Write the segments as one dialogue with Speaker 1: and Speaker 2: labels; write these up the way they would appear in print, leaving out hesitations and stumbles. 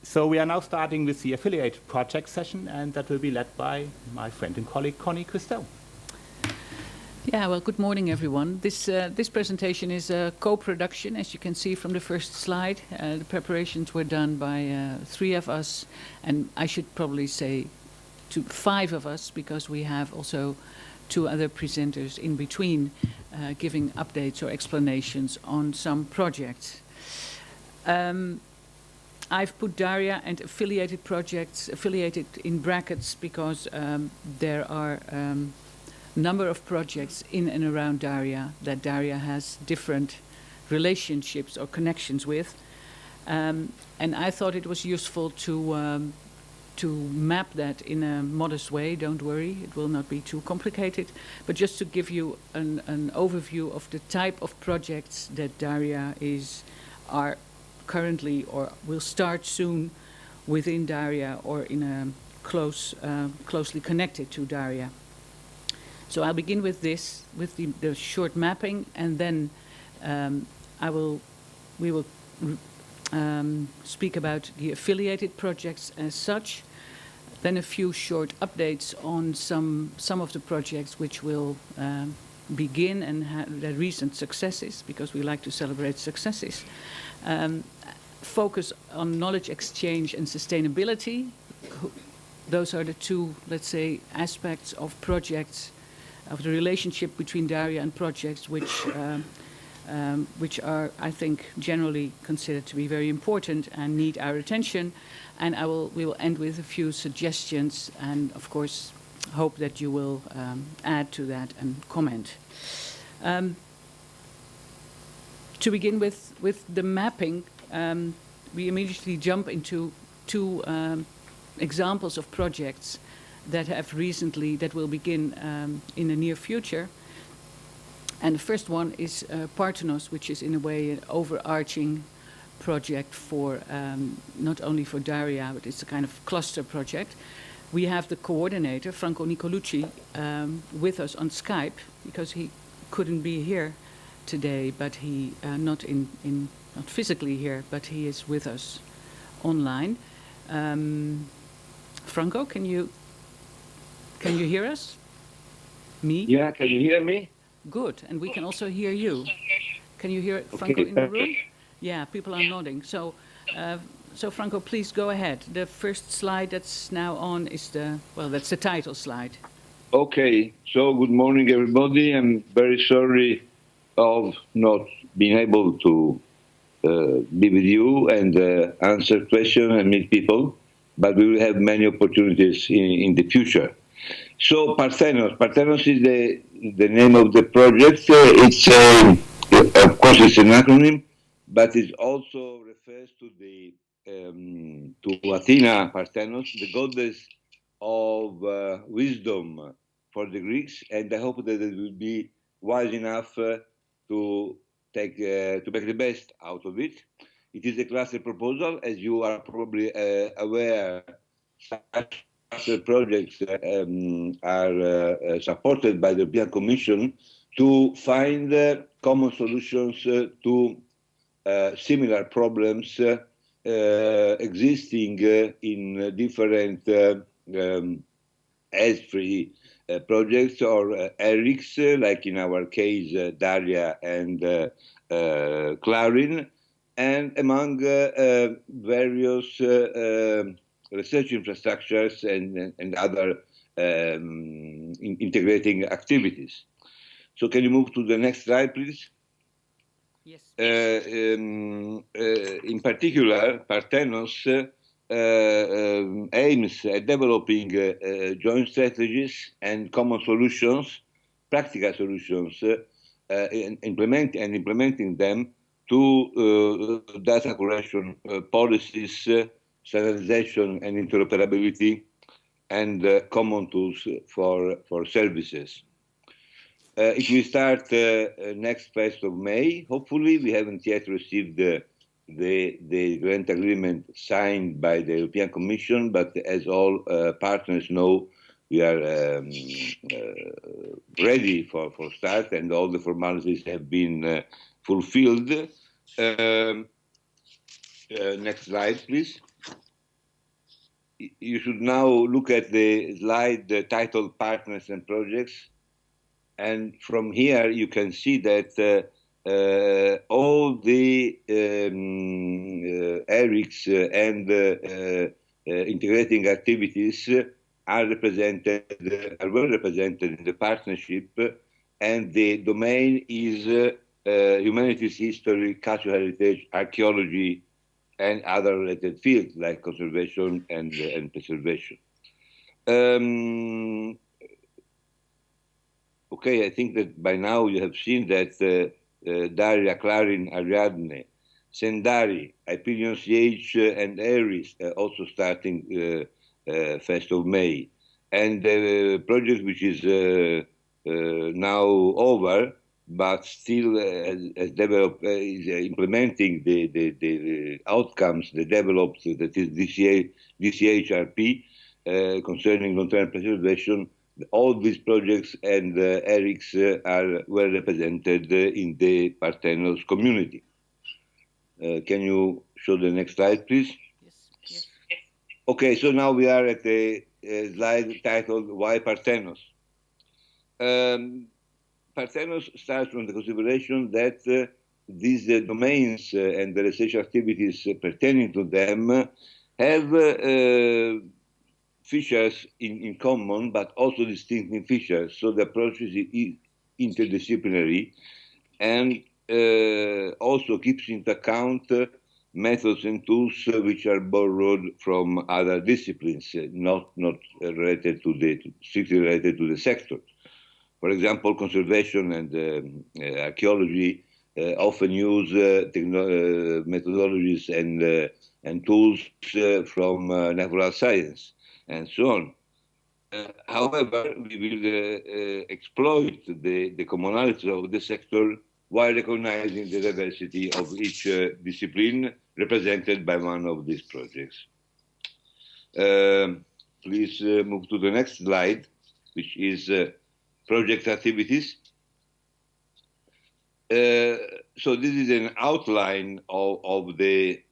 Speaker 1: So we are now starting with the affiliate project session, and that will be led by my friend and colleague Connie Christel.
Speaker 2: Yeah, well, good morning, everyone. This presentation is a co-production, as you can see from the first slide. The preparations were done by 3 of us, and I should probably say 5 of us, because we have also 2 other presenters in between giving updates or explanations on some projects. I've put DARIAH and affiliated projects, affiliated in brackets, because there are number of projects in and around DARIAH that DARIAH has different relationships or connections with. And I thought it was useful to map that in a modest way. Don't worry, it will not be too complicated, but just to give you an overview of the type of projects that DARIAH are currently or will start soon within DARIAH or in a closely connected to DARIAH. So I'll begin with this, with the short mapping, and then we will speak about the affiliated projects as such, then a few short updates on some of the projects which will begin and have their recent successes, because we like to celebrate successes. Focus on knowledge exchange and sustainability. Those are the 2, let's say, aspects of projects, of the relationship between DARIAH and projects, which are, I think, generally considered to be very important and need our attention. And we will end with a few suggestions, and of course hope that you will add to that and comment. To begin with the mapping, we immediately jump into 2 examples of projects that will begin in the near future. And the first one is Parthenos, which is in a way an overarching project for not only for DARIAH, but it's a kind of cluster project. We have the coordinator, Franco Nicolucci, with us on Skype, because he couldn't be here today, but he not physically here, but he is with us online. Franco, can you hear us? Me?
Speaker 3: Yeah, can you hear me?
Speaker 2: Good, and we can also hear you. Can you hear Franco in the room? Yeah, people are nodding. So Franco, please go ahead. The first slide that's now on is that's the title slide.
Speaker 3: Okay, so good morning, everybody. I'm very sorry of not being able to be with you and answer questions and meet people, but we will have many opportunities in the future. So Parthenos is the name of the project. It's of course it's an acronym, but it also refers to to Athena Parthenos, the goddess of wisdom for the Greeks, and I hope that it will be wise enough to make the best out of it. It is a cluster proposal, as you are probably aware. Cluster projects are supported by the European Commission to find common solutions to similar problems existing in different S3 projects or ERICs, like in our case DARIAH and Clarin, and among various research infrastructures and other integrating activities. So can you move to the next slide, please?
Speaker 2: Yes.
Speaker 3: In particular, Parthenos aims at developing joint strategies and common solutions, practical solutions, implementing them to data collection policies, standardization and interoperability, and common tools for services. It will start next 1st of May. Hopefully, we haven't yet received the grant agreement signed by the European Commission, but as all partners know, we are ready for start, and all the formalities have been fulfilled. Next slide, please. you should now look at the slide titled Partners and Projects. And from here, you can see that all the ERICs and integrating activities are well represented in the partnership, and the domain is humanities, history, cultural heritage, archaeology, and other related fields like conservation and preservation. Okay, I think that by now you have seen that Daria, Clarin, Ariadne, Sendari, Hyperion CH, and Aries also starting 1st of May. And the project which is now over, but still has developed, is implementing the outcomes, the developed, that is DCHRP, concerning long-term preservation. All these projects and ERICs are well represented in the Parthenos community. Can you show the next slide, please?
Speaker 2: Yes.
Speaker 3: Okay, so now we are at the slide titled Why Parthenos? Parthenos starts from the consideration that these domains and the research activities pertaining to them have features in common, but also distinctive features. So the approach is interdisciplinary and also keeps into account methods and tools which are borrowed from other disciplines, not related to strictly related to the sector. For example, conservation and archaeology often use methodologies and tools from natural science and so on. However, we will exploit the commonalities of the sector while recognizing the diversity of each discipline represented by one of these projects. Please move to the next slide, which is project activities. So this is an outline of what the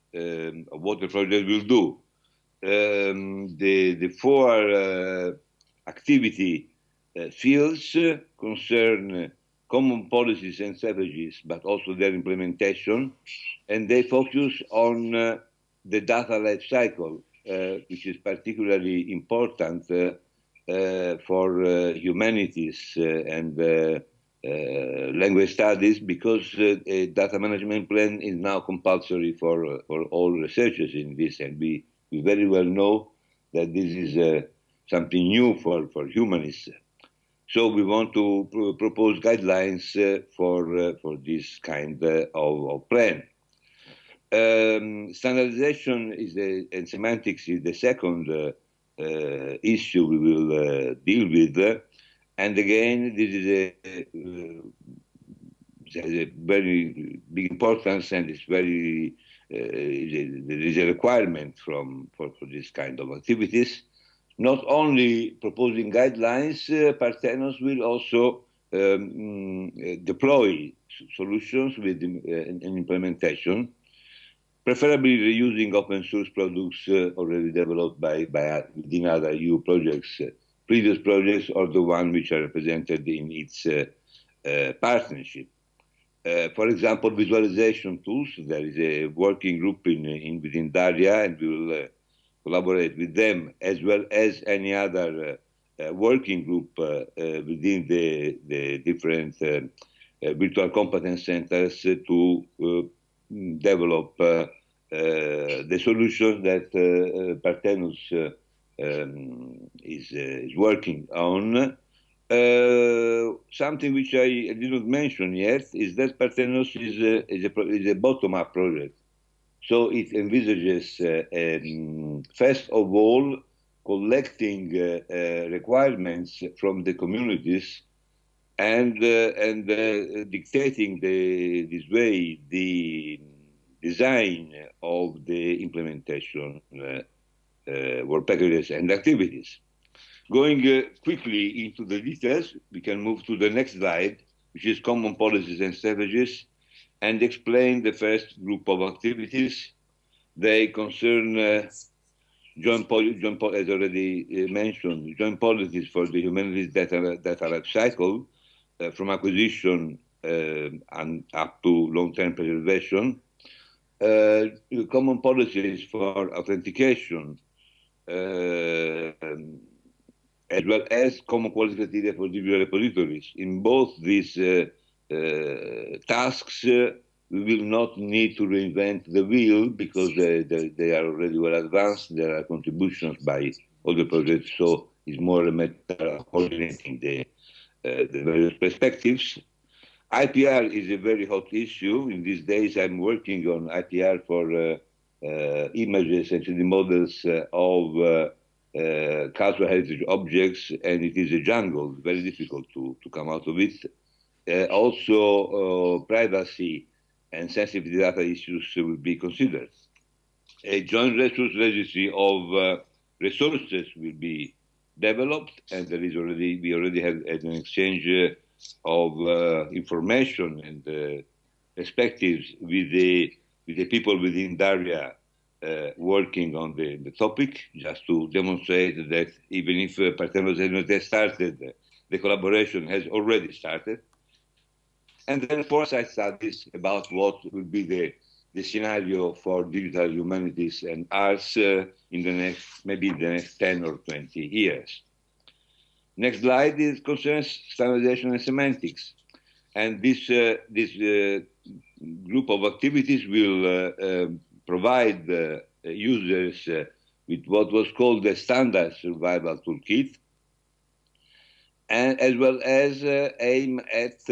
Speaker 3: project will do. The four activity fields concern common policies and strategies, but also their implementation, and they focus on the data life cycle, which is particularly important for humanities and language studies, because a data management plan is now compulsory for all researchers in this, and we very well know that this is something new for humanists. So we want to propose guidelines for this kind of plan. Standardization and semantics is the second issue we will deal with. And again, this is has a very big importance, and it's very there is a requirement for this kind of activities. Not only proposing guidelines, Parthenos will also deploy solutions with an implementation, preferably reusing open source products already developed within other EU projects, previous projects, or the one which are represented in its partnership. For example, visualization tools. There is a working group within DARIAH, and we will collaborate with them, as well as any other working group within the different virtual competence centers to develop the solutions that Parthenos is working on. Something which I did not mention yet is that Parthenos is a bottom-up project. So it envisages, first of all, collecting requirements from the communities and dictating this way the design of the implementation work packages and activities. Going quickly into the details, we can move to the next slide, which is common policies and strategies, and explain the first group of activities. They concern John Paul has already mentioned, joint policies for the humanities data life cycle, from acquisition and up to long-term preservation, common policies for authentication, as well as common quality criteria for digital repositories. In both these tasks, we will not need to reinvent the wheel because they are already well advanced. There are contributions by all the projects, so it's more a matter of coordinating the various perspectives. IPR is a very hot issue. In these days, I'm working on IPR for images and 3D models of cultural heritage objects, and it is a jungle, very difficult to come out of it. Also, privacy and sensitive data issues will be considered. A joint resource registry of resources will be developed, and we already have an exchange of information and perspectives with the people within DARIAH working on the topic, just to demonstrate that even if Parthenos has not yet started, the collaboration has already started. And then foresight studies about what will be the scenario for digital humanities and arts in maybe the next 10 or 20 years. Next slide concerns standardization and semantics. And this group of activities will provide users with what was called the Standard Survival Toolkit, and as well as aim at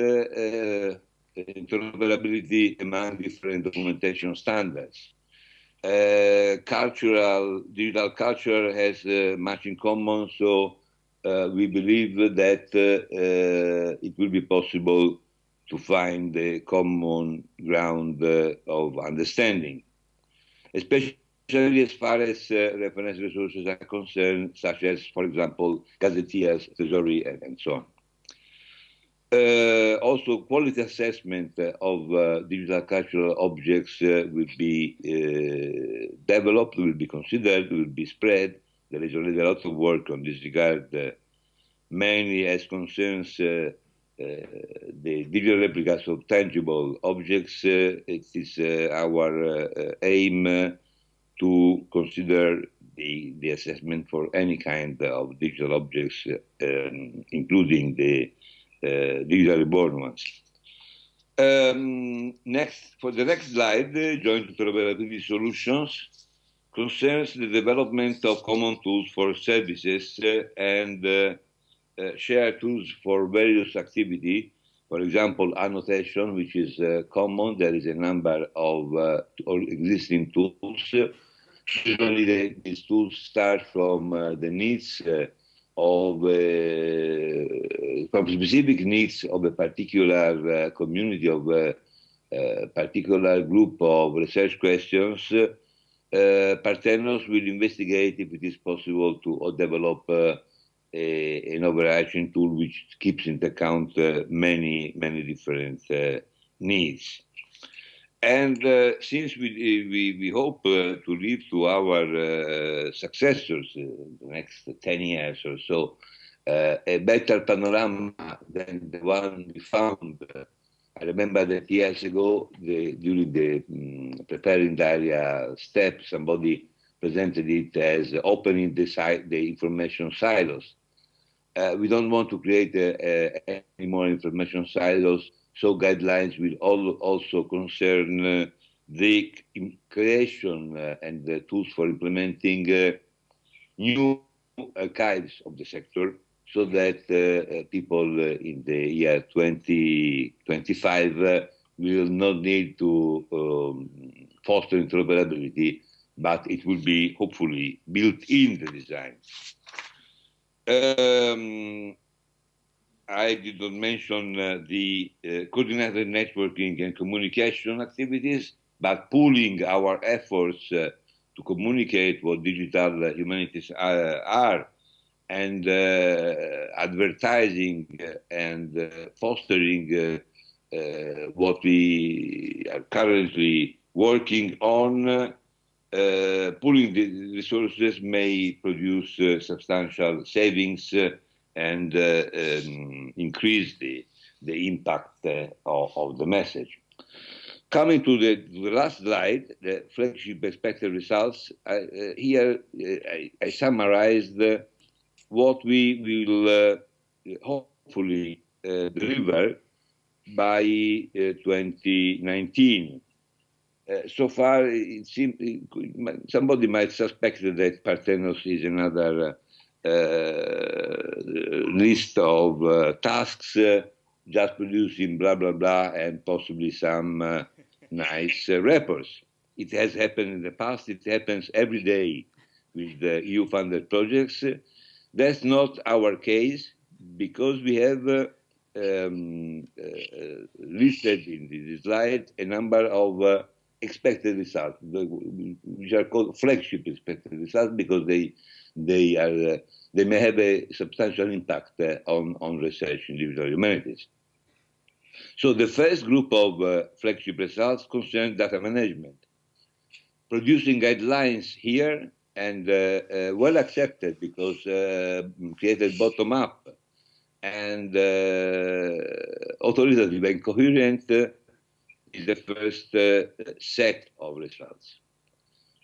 Speaker 3: interoperability among different documentation standards. Digital culture has much in common, so we believe that it will be possible to find a common ground of understanding, especially as far as reference resources are concerned, such as, for example, gazetteers, thesauri, and so on. Also, quality assessment of digital cultural objects will be developed, will be considered, will be spread. There is already a lot of work on this regard, mainly as concerns the digital replicas of tangible objects. It is our aim to consider the assessment for any kind of digital objects, including the digital reborn ones. For the next slide, joint interoperability solutions concerns the development of common tools for services and shared tools for various activity. For example, annotation, which is common. There is a number of existing tools. Usually these tools start from the needs from specific needs of a particular community, of a particular group of research questions. Parthenos will investigate if it is possible to develop an overarching tool which keeps into account many different needs. And since we hope to leave to our successors in the next 10 years or so a better panorama than the one we found. I remember that years ago, during the preparing DARIAH step, somebody presented it as opening the information silos. We don't want to create any more information silos, so guidelines will also concern the creation and the tools for implementing new archives of the sector, so that people in the year 2025 will not need to foster interoperability, but it will be hopefully built in the design. I did not mention the coordinated networking and communication activities, but pooling our efforts to communicate what digital humanities are, and advertising and fostering what we are currently working on pooling the resources may produce substantial savings and increase the impact of the message. Coming to the last slide, the flagship expected results, here I summarized what we will hopefully deliver by 2019. So far, it seems somebody might suspect that Parthenos is another list of tasks, just producing blah, blah, blah, and possibly some nice reports. It has happened in the past. It happens every day with the EU-funded projects. That's not our case because we have listed in this slide a number of expected results, which are called flagship expected results because they may have a substantial impact on research in digital humanities. So the first group of flagship results concern data management. Producing guidelines here and well accepted because created bottom up and authoritative and coherent is the first set of results.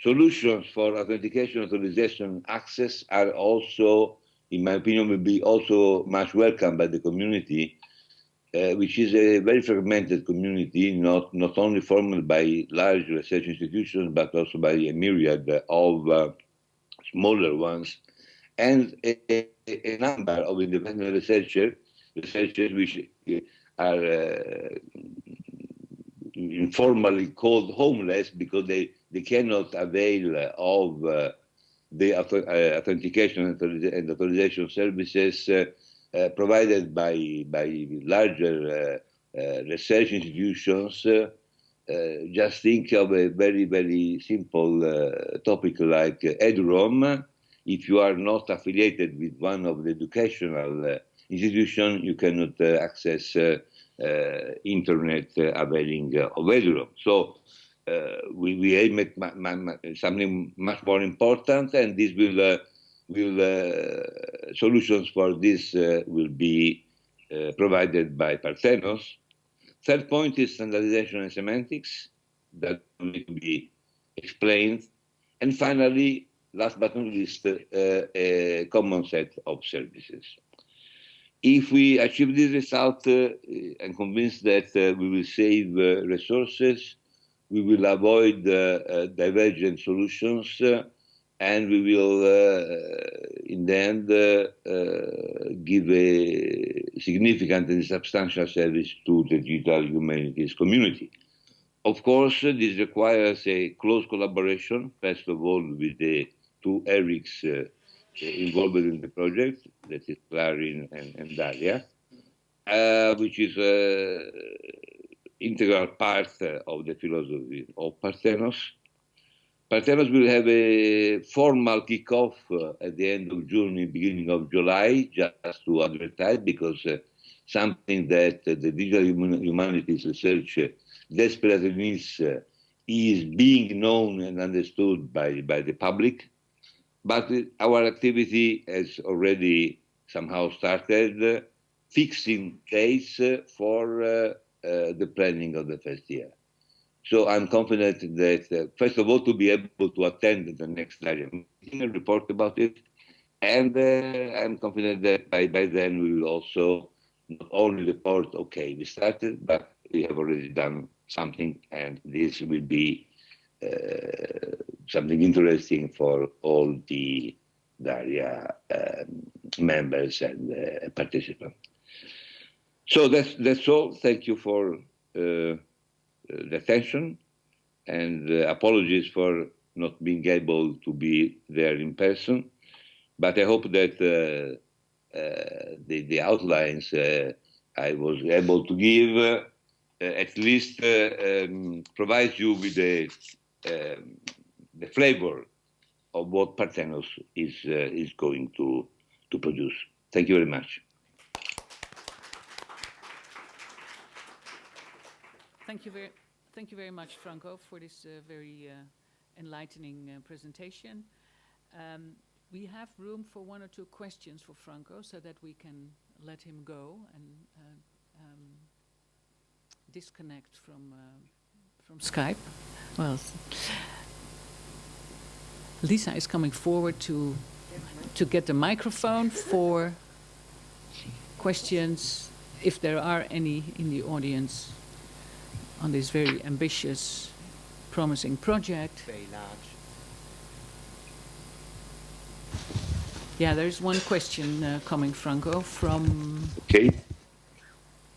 Speaker 3: Solutions for authentication, authorization, access are also, in my opinion, will be also much welcomed by the community, which is a very fragmented community, not only formed by large research institutions, but also by a myriad of smaller ones, and a number of independent researchers which are informally called homeless because they cannot avail of the authentication and authorization services provided by larger research institutions. Just think of a very, very simple topic like EduRoam. If you are not affiliated with one of the educational institutions, you cannot access internet availing of EduRoam. So we aim at something much more important, and this will solutions for this will be provided by Parthenos. Third point is standardization and semantics that need to be explained. And finally, last but not least, a common set of services. If we achieve this result, I'm convinced that we will save resources, we will avoid divergent solutions, and we will, in the end, give a significant and substantial service to the digital humanities community. Of course, this requires a close collaboration, first of all, with the two Erics involved in the project, that is Clarin and DARIAH, which is an integral part of the philosophy of Parthenos. Parthenos will have a formal kickoff at the end of June, beginning of July, just to advertise, because something that the digital humanities research desperately needs is being known and understood by the public. But our activity has already somehow started fixing dates for the planning of the first year. So I'm confident that, first of all, to be able to attend the next DARIAH meeting and report about it. And I'm confident that by then we will also not only report, okay, we started, but we have already done something, and this will be something interesting for all the DARIAH members and participants. So that's all. Thank you for the attention, and apologies for not being able to be there in person. But I hope that the outlines I was able to give at least provides you with the flavor of what Parthenos is going to produce. Thank you very much.
Speaker 2: Thank you very much, Franco, for this very enlightening presentation. We have room for 1 or 2 questions for Franco so that we can let him go and disconnect from Skype. Well, Lisa is coming forward to get the microphone for questions, if there are any in the audience, on this very ambitious, promising project.
Speaker 1: Very large.
Speaker 2: Yeah, there's one question coming, Franco, from...
Speaker 3: Okay.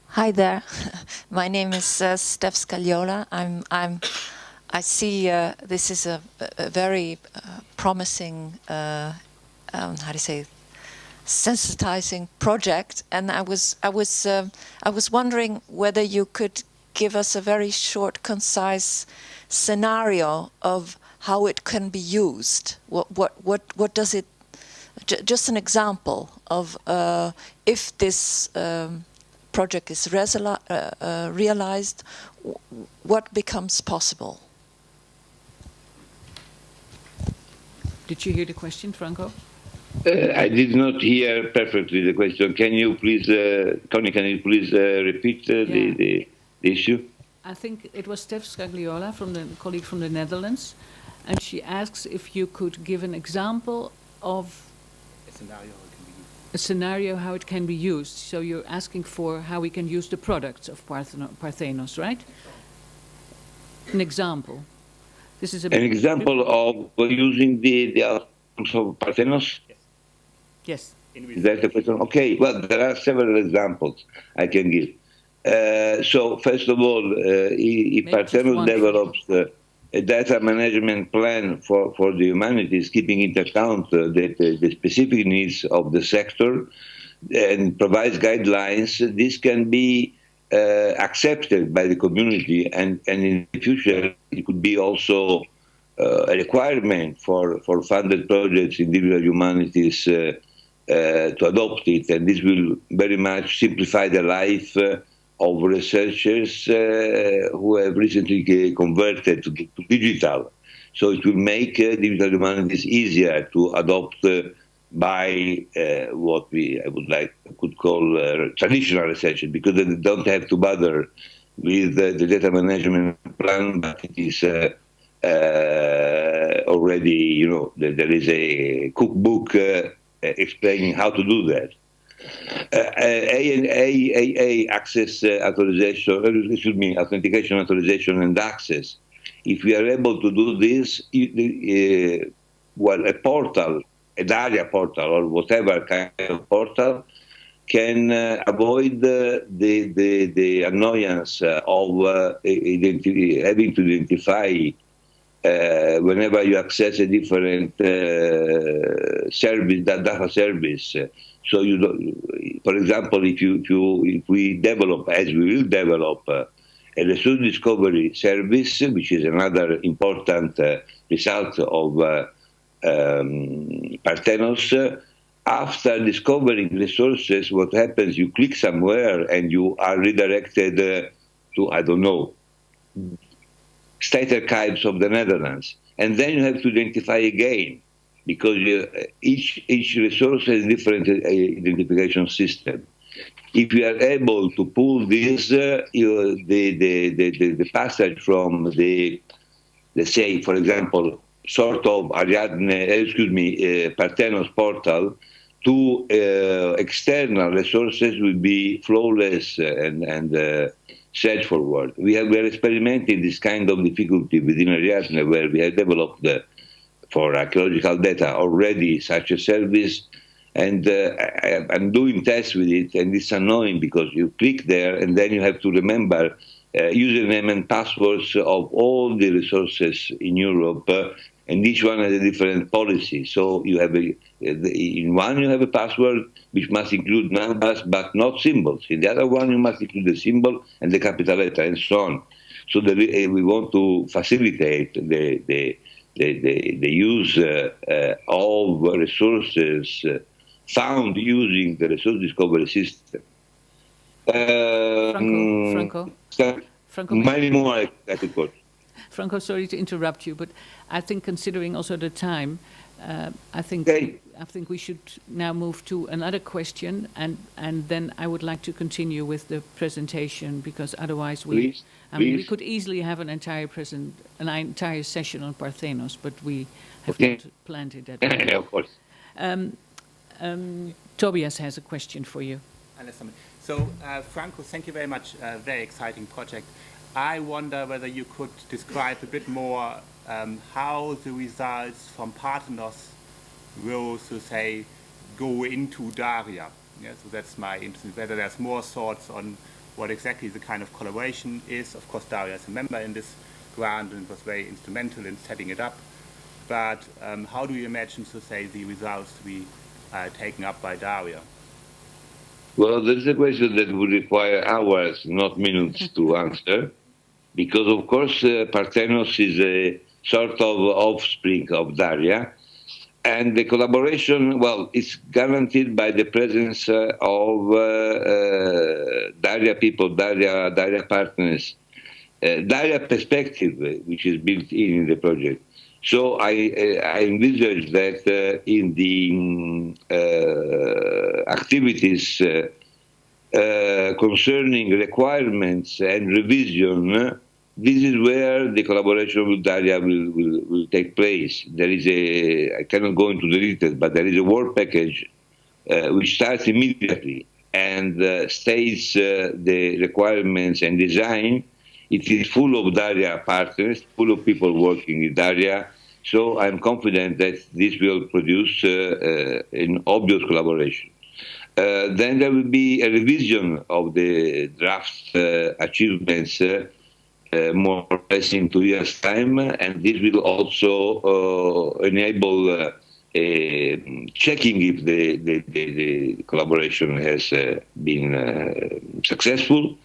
Speaker 4: Hi there. My name is Steph Scagliola. I see this is a very promising, how do you say, sensitizing project, and I was wondering whether you could give us a very short, concise scenario of how it can be used. What does it? Just an example of if this project is realized, what becomes possible?
Speaker 2: Did you hear the question, Franco?
Speaker 3: I did not hear perfectly the question. Can you please, Connie, can you please repeat the issue?
Speaker 2: I think it was Steph Scagliola, from the colleague from the Netherlands, and she asks if you could give an example of a scenario how it can be used. So you're asking for how we can use the products of Parthenos, right? An example. This is an
Speaker 3: example of using the outcomes of Parthenos?
Speaker 2: Yes.
Speaker 3: Is that the question? Okay, well, there are several examples I can give. So, first of all, if Parthenos develops a data management plan for the humanities, keeping into account the specific needs of the sector and provides guidelines, this can be accepted by the community, and in the future it could be also a requirement for funded projects in digital humanities to adopt it, and this will very much simplify the life of researchers who have recently converted to digital. So it will make digital humanities easier to adopt by what I could call traditional researchers, because they don't have to bother with the data management plan, but it is already, there is a cookbook explaining how to do that. Access authorization, authentication, authorization, and access. If we are able to do this, a portal, a DARIAH portal, or whatever kind of portal, can avoid the annoyance of having to identify whenever you access a different service, data service. So for example, if we develop, as we will develop, a resource discovery service, which is another important result of Parthenos, after discovering resources, what happens? You click somewhere and you are redirected to, I don't know, state archives of the Netherlands, and then you have to identify again, because each resource has a different identification system. If you are able to pull this, the passage from let's say, for example, sort of Parthenos portal to external resources will be flawless and straightforward. We are experimenting this kind of difficulty within Ariadne, where we have developed for archaeological data already such a service, and I'm doing tests with it, and it's annoying because you click there and then you have to remember username and passwords of all the resources in Europe, and each one has a different policy. So you have in one you have a password which must include numbers but not symbols. In the other one you must include the symbol and the capital letter and so on. So we want to facilitate the use of resources found using the resource discovery system.
Speaker 2: Franco,
Speaker 3: Many more, I could quote.
Speaker 2: Franco, sorry to interrupt you, but I think considering also the time, I think we should now move to another question, and then I would like to continue with the presentation, because otherwise we could easily have an entire session on Parthenos, but we have not planned it that way.
Speaker 3: Of course.
Speaker 2: Tobias has a question for you.
Speaker 1: So, Franco, thank you very much. Very exciting project. I wonder whether you could describe a bit more how the results from Parthenos will, so say, go into DARIAH. Yeah, so that's my interest, whether there's more thoughts on what exactly the kind of collaboration is. Of course, DARIAH is a member in this grant and was very instrumental in setting it up. But how do you imagine, so say, the results to be taken up by DARIAH?
Speaker 3: Well, there's a question that would require hours, not minutes, to answer, because, of course, Parthenos is a sort of offspring of DARIAH, and the collaboration, well, it's guaranteed by the presence of DARIAH people, DARIAH partners, DARIAH perspective, which is built in the project. So I envisage that in the activities concerning requirements and revision, this is where the collaboration with DARIAH will take place. There is I cannot go into the details, but there is a work package which starts immediately and states the requirements and design. It is full of DARIAH partners, full of people working in DARIAH. So I'm confident that this will produce an obvious collaboration. Then there will be a revision of the draft achievements more or less in 2 years' time, and this will also enable checking if the collaboration has been successful.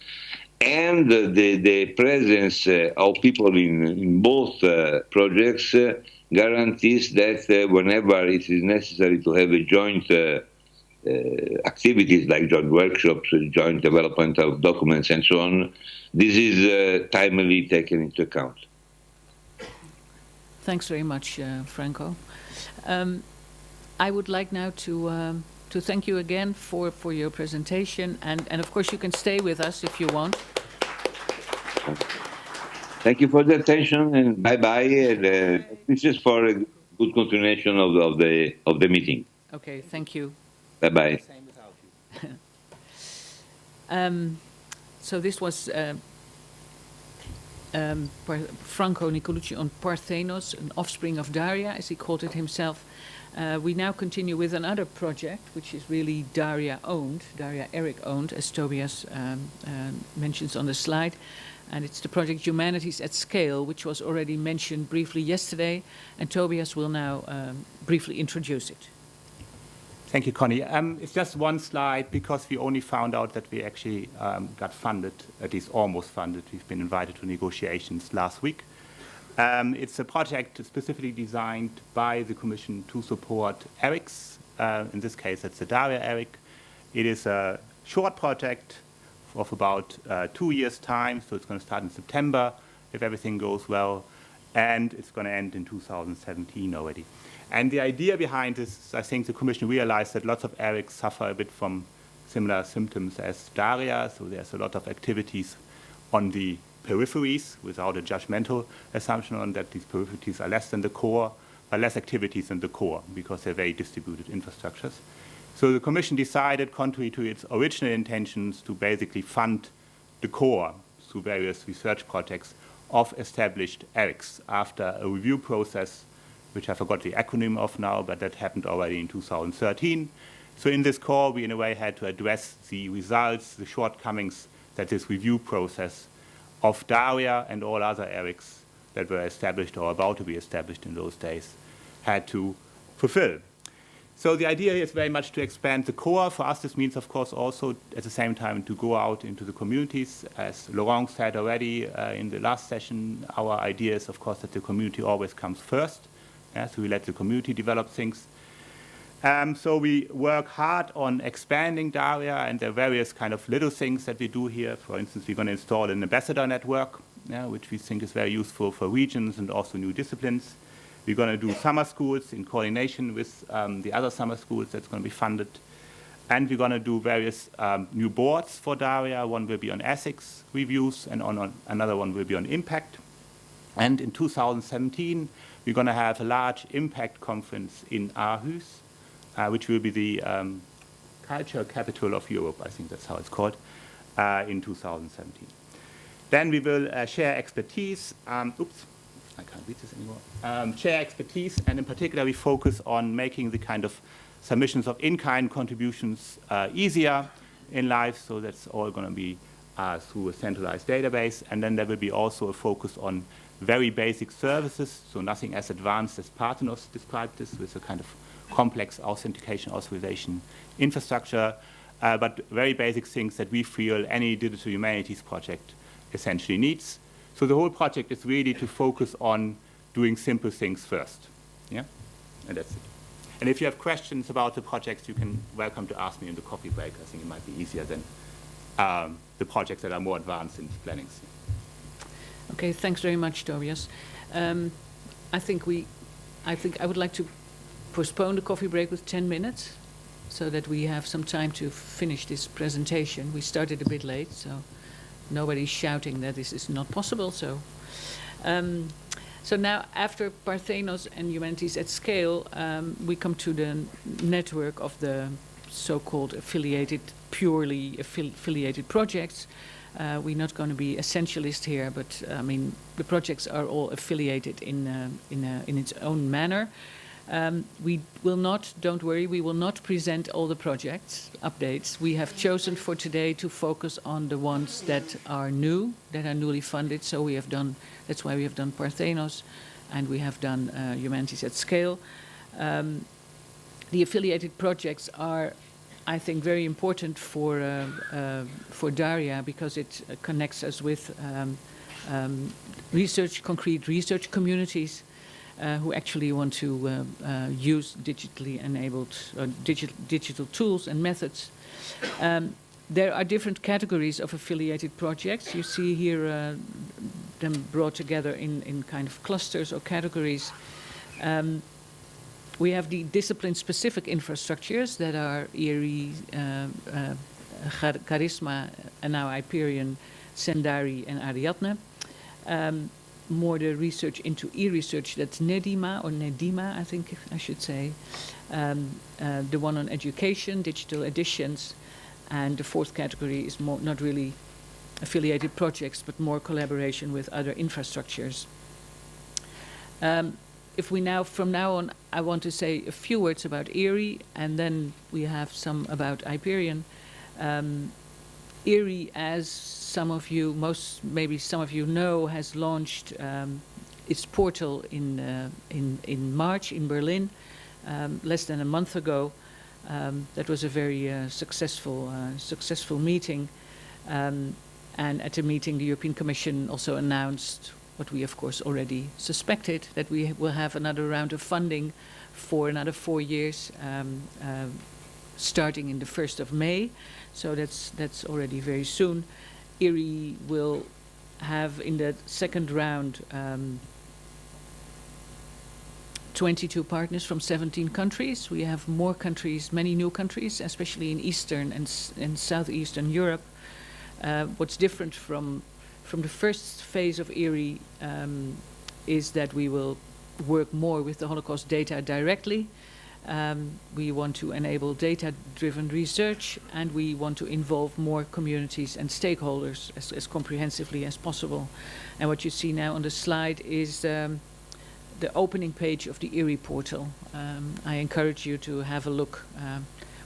Speaker 3: And the presence of people in both projects guarantees that whenever it is necessary to have a joint activities like joint workshops, joint development of documents, and so on, this is timely taken into account.
Speaker 2: Thanks very much, Franco. I would like now to thank you again for your presentation, and of course you can stay with us if you want.
Speaker 3: Thank you for the attention, and bye-bye, and this is for a good continuation of the meeting.
Speaker 2: Okay, thank you.
Speaker 3: Bye-bye.
Speaker 2: So this was Franco Nicolucci on Parthenos, an offspring of DARIAH, as he called it himself. We now continue with another project, which is really DARIAH-owned, DARIAH-ERIC-owned, as Tobias mentions on the slide. And it's the project Humanities at Scale, which was already mentioned briefly yesterday, and Tobias will now briefly introduce it.
Speaker 1: Thank you, Connie. It's just one slide because we only found out that we actually got funded, at least almost funded. We've been invited to negotiations last week. It's a project specifically designed by the Commission to support ERICs. In this case, it's the DARIAH ERIC. It is a short project of about 2 years' time, so it's going to start in September if everything goes well, and it's going to end in 2017 already. And the idea behind this, I think the Commission realized that lots of ERICs suffer a bit from similar symptoms as DARIAH, so there's a lot of activities on the peripheries without a judgmental assumption on that these peripheries are less than the core, but less activities than the core because they're very distributed infrastructures. So the Commission decided, contrary to its original intentions, to basically fund the core through various research projects of established ERICs after a review process, which I forgot the acronym of now, but that happened already in 2013. So in this core, we in a way had to address the results, the shortcomings that this review process of DARIAH and all other ERICs that were established or about to be established in those days had to fulfill. So the idea is very much to expand the core. For us, this means, of course, also at the same time to go out into the communities. As Laurent said already in the last session, our idea is, of course, that the community always comes first. Yeah, so we let the community develop things. So we work hard on expanding DARIAH, and there are various kind of little things that we do here. For instance, we're going to install an ambassador network yeah, which we think is very useful for regions and also new disciplines. We're going to do summer schools in coordination with the other summer schools that's going to be funded. And we're going to do various new boards for DARIAH. One will be on ethics reviews, and another one will be on impact. And in 2017, we're going to have a large impact conference in Aarhus, which will be the culture capital of Europe, I think that's how it's called, in 2017. Then we will share expertise. Oops, I can't read this anymore. Share expertise, and in particular, we focus on making the kind of submissions of in-kind contributions easier in life, so that's all going to be through a centralized database. And then there will be also a focus on very basic services, so nothing as advanced as Parthenos described this, with a kind of complex authentication, authorization infrastructure, but very basic things that we feel any digital humanities project essentially needs. So the whole project is really to focus on doing simple things first. Yeah, and that's it. And if you have questions about the projects, you can welcome to ask me in the coffee break. I think it might be easier than the projects that are more advanced in planning.
Speaker 2: Okay, thanks very much, Tobias. I think I would like to postpone the coffee break with 10 minutes so that we have some time to finish this presentation. We started a bit late, so nobody's shouting that this is not possible. So now, after Parthenos and Humanities at Scale, we come to the network of the so-called purely affiliated projects. We're not going to be essentialist here, but I mean, the projects are all affiliated in its own manner. We will not, don't worry, we will not present all the projects updates. We have chosen for today to focus on the ones that are new, that are newly funded. So we have done, that's why we have done Parthenos, and we have done Humanities at Scale. The affiliated projects are, I think, very important for DARIAH, because it connects us with concrete research communities who actually want to use digitally enabled digital tools and methods. There are different categories of affiliated projects. You see here them brought together in kind of clusters or categories. We have the discipline-specific infrastructures that are ERI, Charisma, and now Hyperion, Sendari, and Ariadne. More the research into e-research, that's NEDIMA, or NEDIMA, I think I should say. The one on education, digital editions, and the fourth category is more, not really affiliated projects, but more collaboration with other infrastructures. If we now, from now on, I want to say a few words about ERI, and then we have some about Hyperion. ERI, as some of you, maybe some of you know, has launched its portal in March in Berlin, less than a month ago. That was a very successful meeting, and at the meeting, the European Commission also announced what we, of course, already suspected, that we will have another round of funding for another 4 years, starting in the 1st of May. So that's already very soon. ERI will have in the second round 22 partners from 17 countries. We have more countries, many new countries, especially in Eastern and Southeastern Europe. What's different from the first phase of ERI is that we will work more with the Holocaust data directly. We want to enable data-driven research, and we want to involve more communities and stakeholders as comprehensively as possible. And what you see now on the slide is the opening page of the ERI portal. I encourage you to have a look.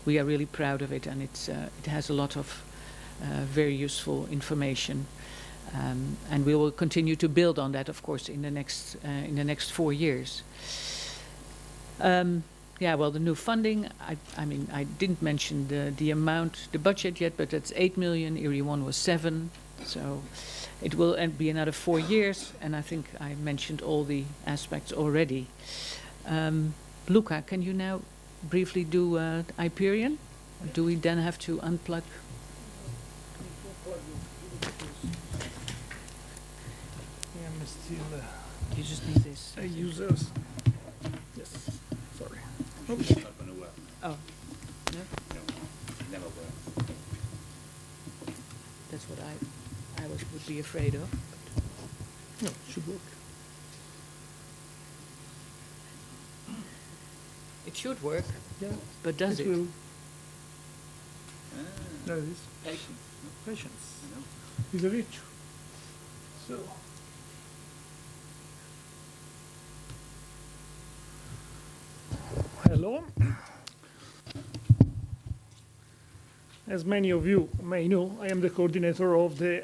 Speaker 2: We are really proud of it, and it has a lot of very useful information. And we will continue to build on that, of course, in the next 4 years. Yeah, well, the new funding, I mean, I didn't mention the amount, the budget yet, but it's 8 million, ERI 1 was 7, so it will be another 4 years, and I think I mentioned all the aspects already. Luca, can you now briefly do Hyperion? Do we then have to unplug?
Speaker 5: still
Speaker 2: You just need this.
Speaker 5: users. Yes, sorry.
Speaker 1: It's not going to work.
Speaker 2: Oh, no?
Speaker 1: No, it never works.
Speaker 2: That's what I would be afraid of.
Speaker 5: No, it should work.
Speaker 2: It should work,
Speaker 5: Yeah,
Speaker 2: but does it?
Speaker 5: will.
Speaker 1: Ah,
Speaker 5: There it is.
Speaker 1: patience.
Speaker 5: Patience
Speaker 1: You know?
Speaker 5: is a virtue. So. Hello. As many of you may know, I am the coordinator of the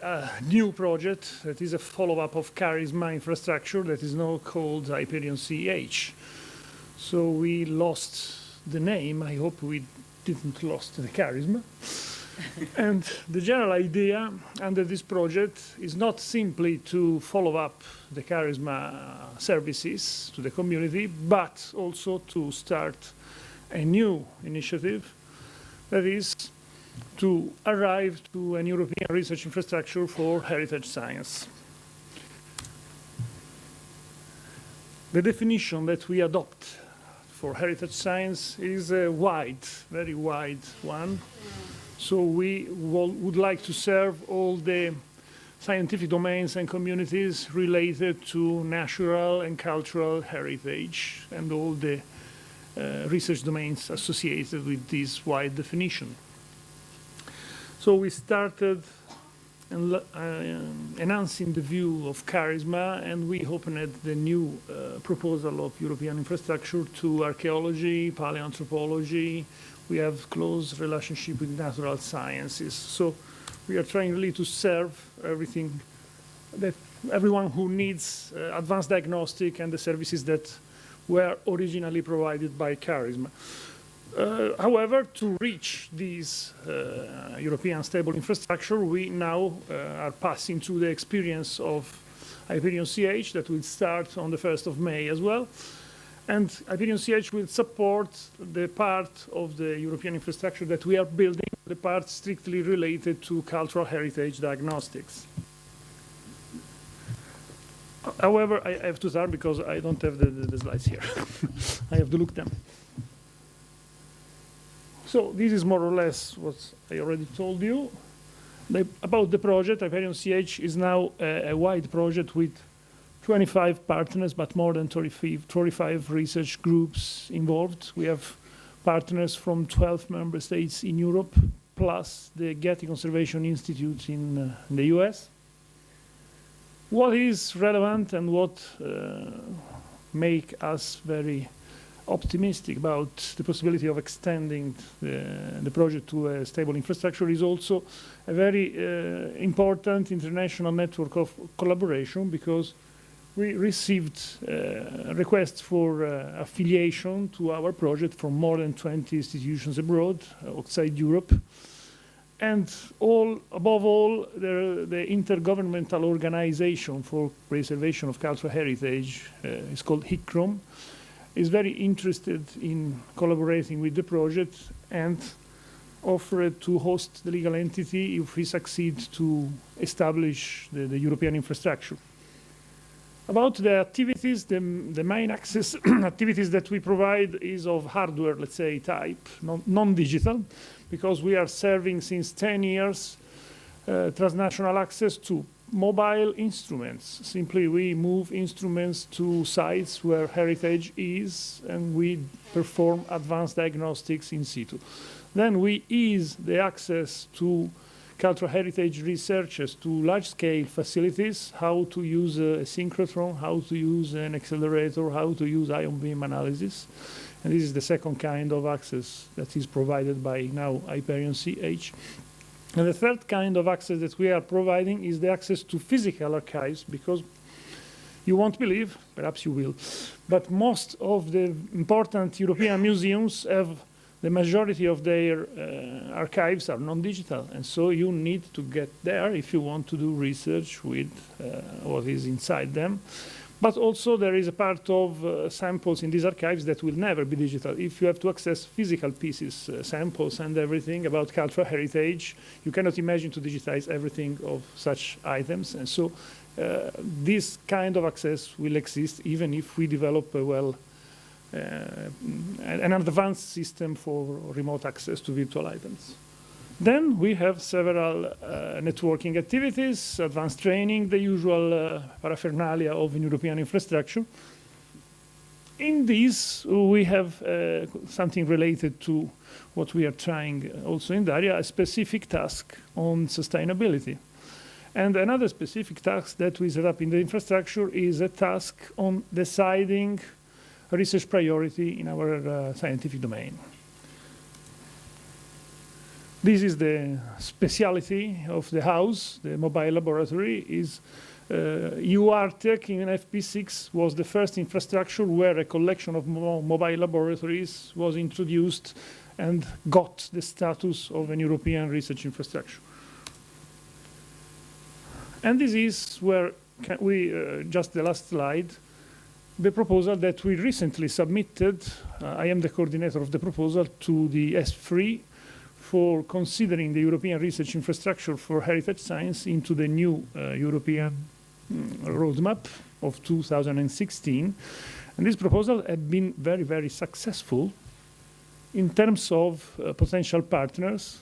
Speaker 5: new project that is a follow-up of Charisma infrastructure that is now called Hyperion CH. So we lost the name. I hope we didn't lost the charisma. And the general idea under this project is not simply to follow up the charisma services to the community, but also to start a new initiative that is to arrive to an European research infrastructure for heritage science. The definition that we adopt for heritage science is a wide, very wide one. So we would like to serve all the scientific domains and communities related to natural and cultural heritage and all the research domains associated with this wide definition. So we started enhancing the view of charisma, and we opened the new proposal of European infrastructure to archaeology, paleoanthropology. We have close relationship with natural sciences. So we are trying really to serve everyone who needs advanced diagnostic and the services that were originally provided by Charisma. However, to reach this European stable infrastructure, we now are passing through the experience of Hyperion CH that will start on the 1st of May as well. And Hyperion CH will support the part of the European infrastructure that we are building, the part strictly related to cultural heritage diagnostics. However, I have to start because I don't have the slides here. I have to look them. So this is more or less what I already told you. About the project, Hyperion CH is now a wide project with 25 partners, but more than 35 research groups involved. We have partners from 12 member states in Europe, plus the Getty Conservation Institute in the US. What is relevant and what make us very optimistic about the possibility of extending the project to a stable infrastructure is also a very important international network of collaboration, because we received requests for affiliation to our project from more than 20 institutions abroad, outside Europe. And above all, the Intergovernmental Organization for Preservation of Cultural Heritage, is called HICROM, is very interested in collaborating with the project and offered to host the legal entity if we succeed to establish the European infrastructure. About the activities, the main access activities that we provide is of hardware, let's say, type, non-digital, because we are serving since 10 years transnational access to mobile instruments. Simply, we move instruments to sites where heritage is, and we perform advanced diagnostics in situ. Then we ease the access to cultural heritage researchers to large-scale facilities, how to use a synchrotron, how to use an accelerator, how to use ion beam analysis. And this is the second kind of access that is provided by now Hyperion CH. And the third kind of access that we are providing is the access to physical archives, because you won't believe, perhaps you will, but most of the important European museums have the majority of their archives are non-digital, and so you need to get there if you want to do research with what is inside them. But also there is a part of samples in these archives that will never be digital. If you have to access physical pieces, samples and everything about cultural heritage, you cannot imagine to digitize everything of such items. And so this kind of access will exist even if we develop an advanced system for remote access to virtual items. Then we have several networking activities, advanced training, the usual paraphernalia of an European infrastructure. In this, we have something related to what we are trying also in DARIAH, a specific task on sustainability. And another specific task that we set up in the infrastructure is a task on deciding research priority in our scientific domain. This is the speciality of the house. The mobile laboratory is UARTEC in FP6 was the first infrastructure where a collection of mobile laboratories was introduced and got the status of an European research infrastructure. And this is where we, just the last slide, the proposal that we recently submitted. I am the coordinator of the proposal to the S3 for considering the European research infrastructure for heritage science into the new European roadmap of 2016. And this proposal had been very, very successful in terms of potential partners.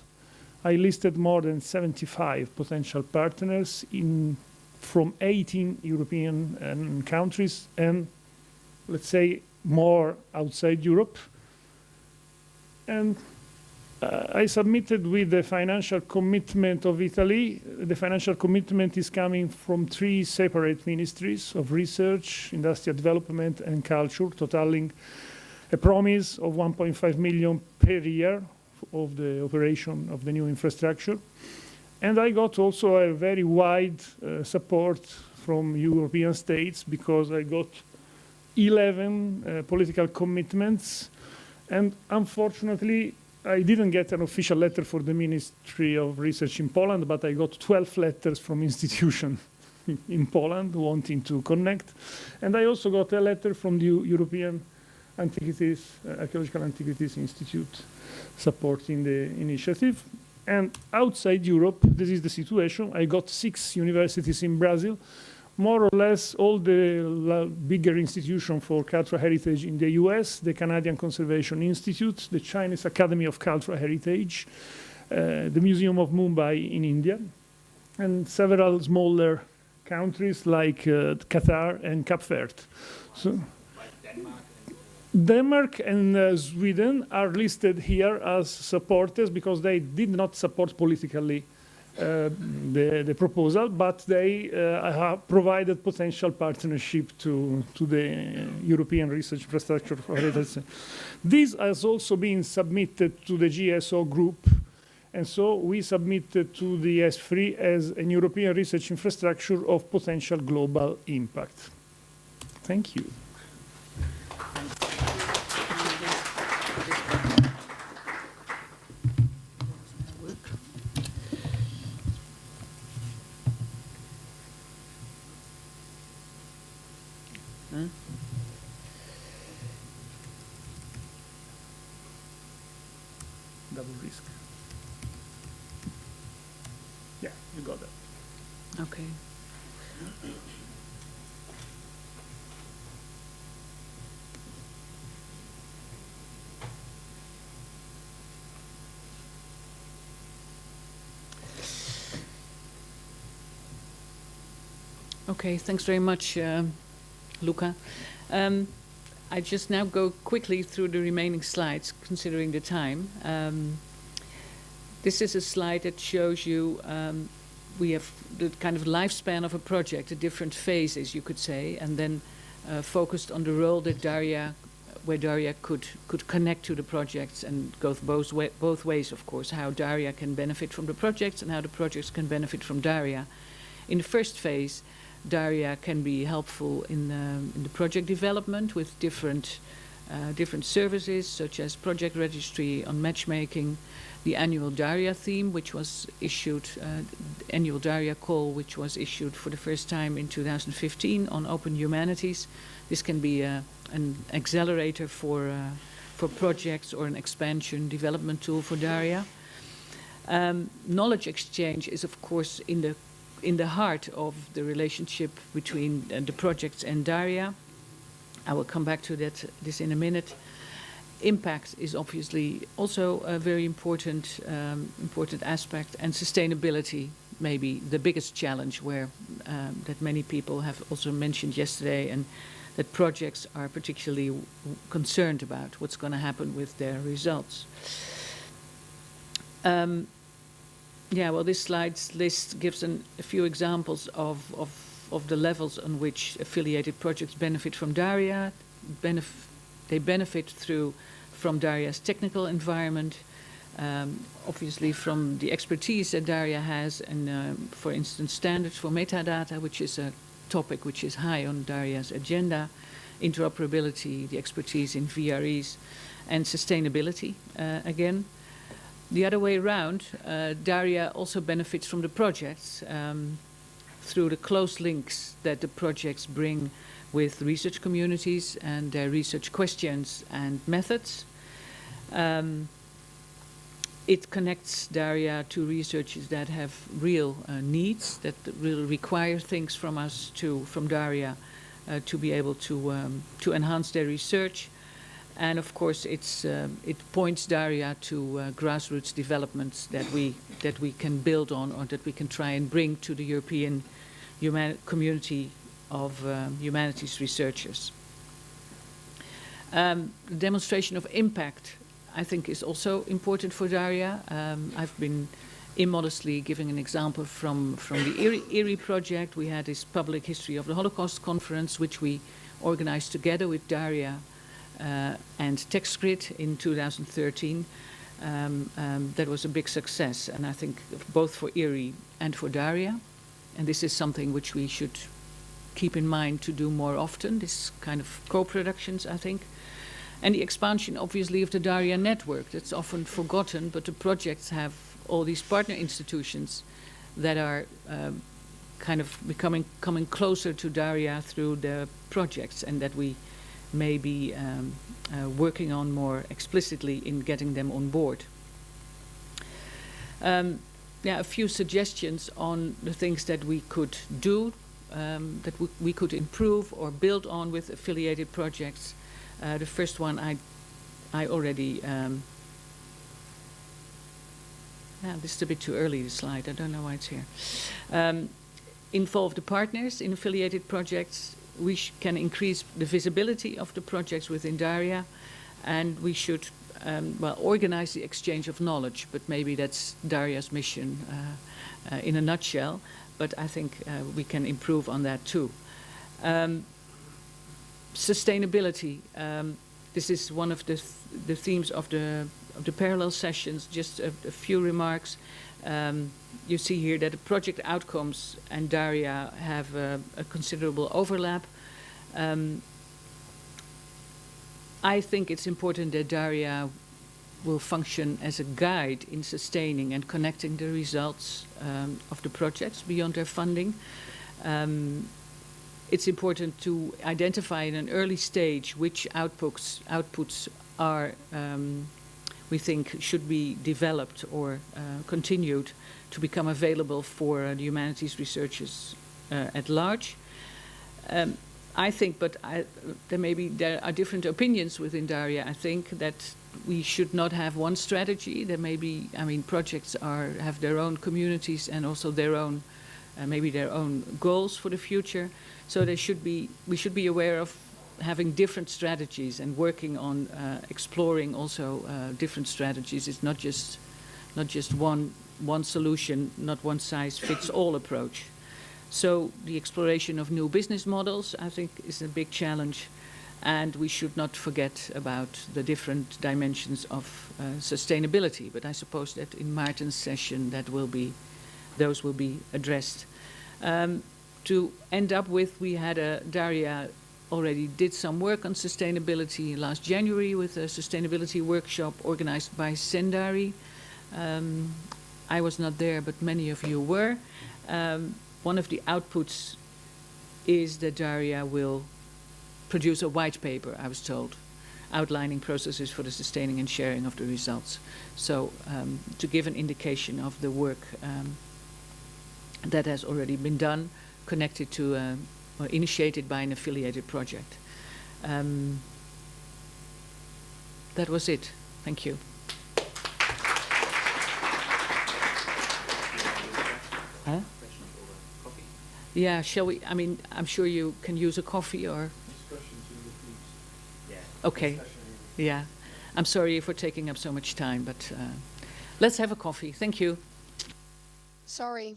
Speaker 5: I listed more than 75 potential partners from 18 European countries and, let's say, more outside Europe. And I submitted with the financial commitment of Italy. The financial commitment is coming from 3 separate ministries of research, industrial development, and culture, totaling a promise of 1.5 million per year of the operation of the new infrastructure. And I got also a very wide support from European states because I got 11 political commitments. And unfortunately, I didn't get an official letter for the Ministry of Research in Poland, but I got 12 letters from institutions in Poland wanting to connect. And I also got a letter from the European Antiquities, Archaeological Antiquities Institute supporting the initiative. And outside Europe, this is the situation. I got 6 universities in Brazil, more or less all the bigger institutions for cultural heritage in the US, the Canadian Conservation Institute, the Chinese Academy of Cultural Heritage, the Museum of Mumbai in India, and several smaller countries like Qatar and Cape Verde. So, Denmark and Sweden are listed here as supporters because they did not support politically the proposal, but they have provided potential partnership to the European research infrastructure for heritage. This has also been submitted to the GSO group, and so we submitted to the S3 as a European research infrastructure of potential global impact. Thank you. Double risk. Yeah, you got that.
Speaker 2: Okay. Okay, thanks very much, Luca. I just now go quickly through the remaining slides, considering the time. This is a slide that shows you we have the kind of lifespan of a project, the different phases, you could say, and then focused on the role that DARIAH, where DARIAH could connect to the projects and go both ways, of course, how DARIAH can benefit from the projects and how the projects can benefit from DARIAH. In the first phase, DARIAH can be helpful in the project development with different services, such as project registry on matchmaking, the annual DARIAH theme, which was issued, annual DARIAH call, which was issued for the first time in 2015 on open humanities. This can be an accelerator for projects or an expansion development tool for DARIAH. Knowledge exchange is, of course, in the in the heart of the relationship between the projects and DARIAH. I will come back to this in a minute. Impact is obviously also a very important aspect, and sustainability maybe the biggest challenge where that many people have also mentioned yesterday, and that projects are particularly concerned about what's going to happen with their results. Well, this slide's list gives a few examples of the levels on which affiliated projects benefit from DARIAH. They benefit from DARIAH's technical environment, obviously from the expertise that DARIAH has, and for instance, standards for metadata, which is a topic which is high on DARIAH's agenda, interoperability, the expertise in VREs, and sustainability, again. The other way around, DARIAH also benefits from the projects through the close links that the projects bring with research communities and their research questions and methods. It connects DARIAH to researchers that have real needs, that will require things from us, from DARIAH, to be able to enhance their research. And of course, it points DARIAH to grassroots developments that we can build on, or that we can try and bring to the European community of humanities researchers. The demonstration of impact, I think, is also important for DARIAH. I've been immodestly giving an example from the IRI project. We had this Public History of the Holocaust conference, which we organized together with DARIAH and TextGrid in 2013. That was a big success, and I think both for IRI and for DARIAH. And this is something which we should keep in mind to do more often, this kind of co-productions, I think. And the expansion, obviously, of the DARIAH network. That's often forgotten, but the projects have all these partner institutions that are kind of coming closer to DARIAH through the projects, and that we may be working on more explicitly in getting them on board. A few suggestions on the things that we could do, that we could improve or build on with affiliated projects. The first one I already, this is a bit too early, the slide, I don't know why it's here. Involve the partners in affiliated projects. We can increase the visibility of the projects within DARIAH, and we should organize the exchange of knowledge, but maybe that's DARIAH's mission in a nutshell, but I think we can improve on that too. Sustainability. This is one of the themes of the parallel sessions. Just a few remarks. You see here that the project outcomes and DARIAH have a considerable overlap. I think it's important that DARIAH will function as a guide in sustaining and connecting the results of the projects beyond their funding. It's important to identify in an early stage which outputs are, we think, should be developed or continued to become available for the humanities researchers at large. I think, but there are different opinions within DARIAH. I think that we should not have one strategy. There may be, projects have their own communities and also their own, maybe their own goals for the future. So we should be aware of having different strategies and working on exploring also different strategies. It's not just one solution, not one size fits all approach. So the exploration of new business models, I think, is a big challenge, and we should not forget about the different dimensions of sustainability. But I suppose that in Maarten's session those will be addressed. To end up with, we had DARIAH already did some work on sustainability last January with a sustainability workshop organized by Sendari. I was not there, but many of you were. One of the outputs is that DARIAH will produce a white paper, I was told, outlining processes for the sustaining and sharing of the results. So to give an indication of the work that has already been done, connected to or initiated by an affiliated project. That was it. Thank you. Huh? Yeah, shall we? I mean, I'm sure you can use a coffee or. Okay. Yeah. I'm sorry for taking up so much time, but let's have a coffee. Thank you.
Speaker 6: Sorry.